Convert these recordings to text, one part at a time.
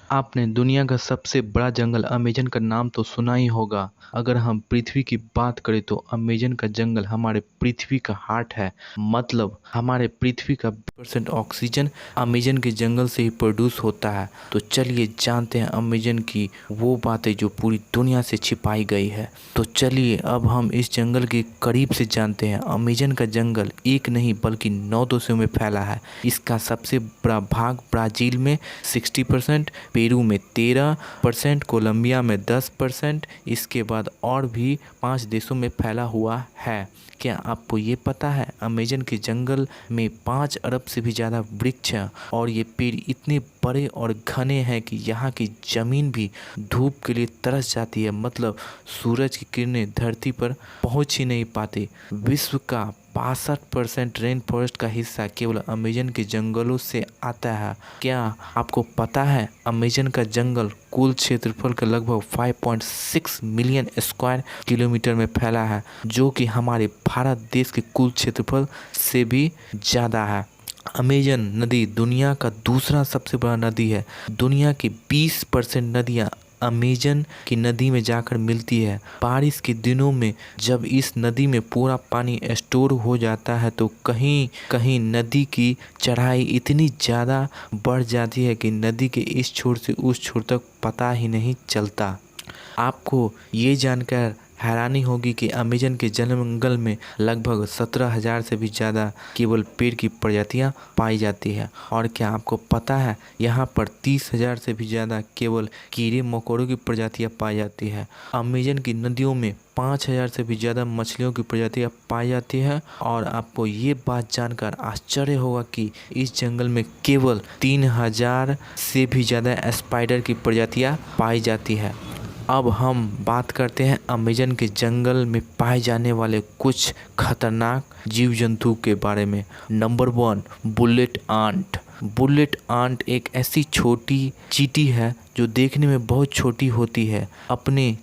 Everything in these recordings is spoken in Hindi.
आपने दुनिया का सबसे बड़ा जंगल अमेजन का नाम तो सुना ही होगा। अगर हम पृथ्वी की बात करें तो अमेजन का जंगल हमारे पृथ्वी का हार्ट है। मतलब हमारे पृथ्वी का % ऑक्सीजन अमेजन के जंगल से ही प्रोड्यूस होता है। तो चलिए जानते हैं अमेजन की वो बातें जो पूरी दुनिया से छिपाई गई है। तो चलिए अब हम इस जंगल के करीब से जानते हैं। अमेजन का जंगल एक नहीं बल्कि 9 देशों में फैला है। इसका सबसे बड़ा भाग ब्राज़ील में 60%, पेरू में 13%, कोलंबिया में 10%, इसके बाद और भी 5 देशों में फैला हुआ है। क्या आपको ये पता है अमेजन के जंगल में 5 अरब से भी ज़्यादा वृक्ष हैं और ये पेड़ इतने बड़े और घने हैं कि यहाँ की ज़मीन भी धूप के लिए तरस जाती है। मतलब सूरज की किरणें धरती पर पहुँच ही नहीं पाती। विश्व का 62% रेन फॉरेस्ट का हिस्सा केवल अमेजन के जंगलों से आता है। क्या आपको पता है अमेजन का जंगल कुल क्षेत्रफल का लगभग 5.6 मिलियन स्क्वायर किलोमीटर में फैला है, जो कि हमारे भारत देश के कुल क्षेत्रफल से भी ज़्यादा है। अमेजन नदी दुनिया का दूसरा सबसे बड़ा नदी है। दुनिया की 20% नदियाँ अमेजन की नदी में जाकर मिलती है। बारिश के दिनों में जब इस नदी में पूरा पानी स्टोर हो जाता है तो कहीं कहीं नदी की चढ़ाई इतनी ज़्यादा बढ़ जाती है कि नदी के इस छोर से उस छोर तक पता ही नहीं चलता। आपको ये जानकर हैरानी होगी कि अमेजन के जंगल में लगभग 17,000 से भी ज़्यादा केवल पेड़ की प्रजातियां पाई जाती है। और क्या आपको पता है यहाँ पर 30,000 से भी ज़्यादा केवल कीड़े मकोड़ों की प्रजातियां पाई जाती है। अमेजन की नदियों में 5,000 से भी ज़्यादा मछलियों की प्रजातियां पाई जाती है। और आपको ये बात जानकर आश्चर्य होगा कि इस जंगल में केवल 3,000 से भी ज़्यादा स्पाइडर की प्रजातियां पाई जाती है। अब हम बात करते हैं अमेजन के जंगल में पाए जाने वाले कुछ खतरनाक जीव जंतु के बारे में। Number 1, bullet ant. Bullet ant एक ऐसी छोटी चींटी है जो देखने में बहुत छोटी होती है। अपने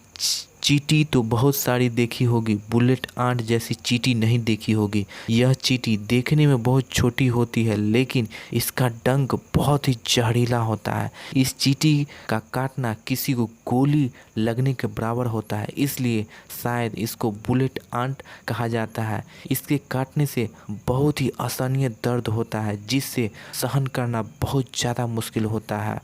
चींटी तो बहुत सारी देखी होगी, बुलेट आंट जैसी चींटी नहीं देखी होगी। यह चींटी देखने में बहुत छोटी होती है लेकिन इसका डंक बहुत ही जहरीला होता है। इस चींटी का काटना किसी को गोली लगने के बराबर होता है, इसलिए शायद इसको बुलेट आंट कहा जाता है। इसके काटने से बहुत ही असहनीय दर्द होता है जिससे सहन करना बहुत ज़्यादा मुश्किल होता है।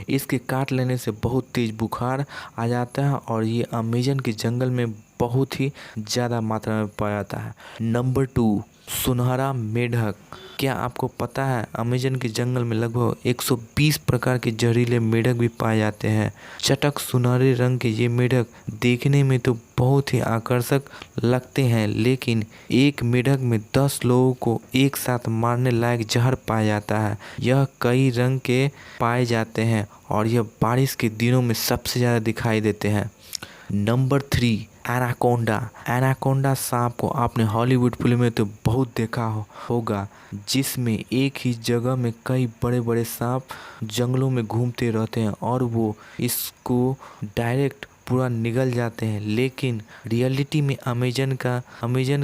इसके काट लेने से बहुत तेज़ बुखार आ जाता है और ये अमेजन के जंगल में बहुत ही ज़्यादा मात्रा में पाया जाता है। नंबर 2, सुनहरा मेढक। क्या आपको पता है अमेजन के जंगल में लगभग 120 प्रकार के जहरीले मेढक भी पाए जाते हैं। चटक सुनहरे रंग के ये मेढक देखने में तो बहुत ही आकर्षक लगते हैं लेकिन एक मेढक में 10 लोगों को एक साथ मारने लायक जहर पाया जाता है। यह कई रंग के पाए जाते हैं और यह बारिश के दिनों में सबसे ज़्यादा दिखाई देते हैं। Number 3, anaconda. एनाकोंडा सांप को आपने हॉलीवुड फिल्म में तो बहुत देखा होगा, जिसमें एक ही जगह में कई बड़े बड़े सांप जंगलों में घूमते रहते हैं और वो इसको डायरेक्ट पूरा निगल जाते हैं। लेकिन रियलिटी में अमेजन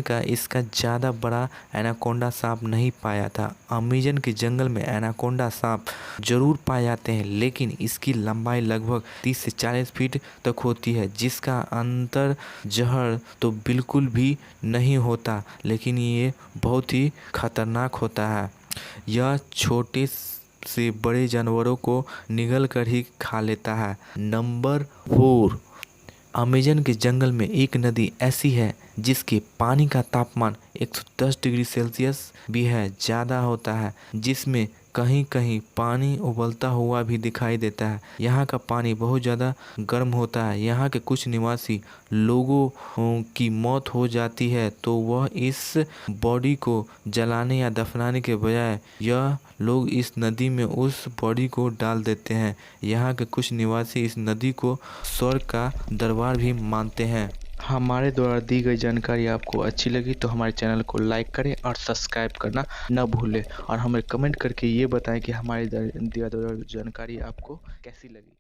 का इसका ज़्यादा बड़ा एनाकोंडा सांप नहीं पाया था। अमेजन के जंगल में एनाकोंडा सांप जरूर पाए जाते हैं लेकिन इसकी लंबाई लगभग 30 से 40 फीट तक होती है, जिसका अंतर जहर तो बिल्कुल भी नहीं होता लेकिन ये बहुत ही खतरनाक होता है। यह छोटे से बड़े जानवरों को निगल कर ही खा लेता है। नंबर 4, अमेजन के जंगल में एक नदी ऐसी है जिसके पानी का तापमान 110 डिग्री सेल्सियस भी है ज़्यादा होता है, जिसमें कहीं कहीं पानी उबलता हुआ भी दिखाई देता है। यहाँ का पानी बहुत ज़्यादा गर्म होता है। यहाँ के कुछ निवासी लोगों की मौत हो जाती है तो वह इस बॉडी को जलाने या दफनाने के बजाय यह लोग इस नदी में उस बॉडी को डाल देते हैं। यहाँ के कुछ निवासी इस नदी को स्वर्ग का दरबार भी मानते हैं। हमारे द्वारा दी गई जानकारी आपको अच्छी लगी तो हमारे चैनल को लाइक करें और सब्सक्राइब करना न भूलें और हमें कमेंट करके ये बताएं कि हमारी दिया जानकारी आपको कैसी लगी।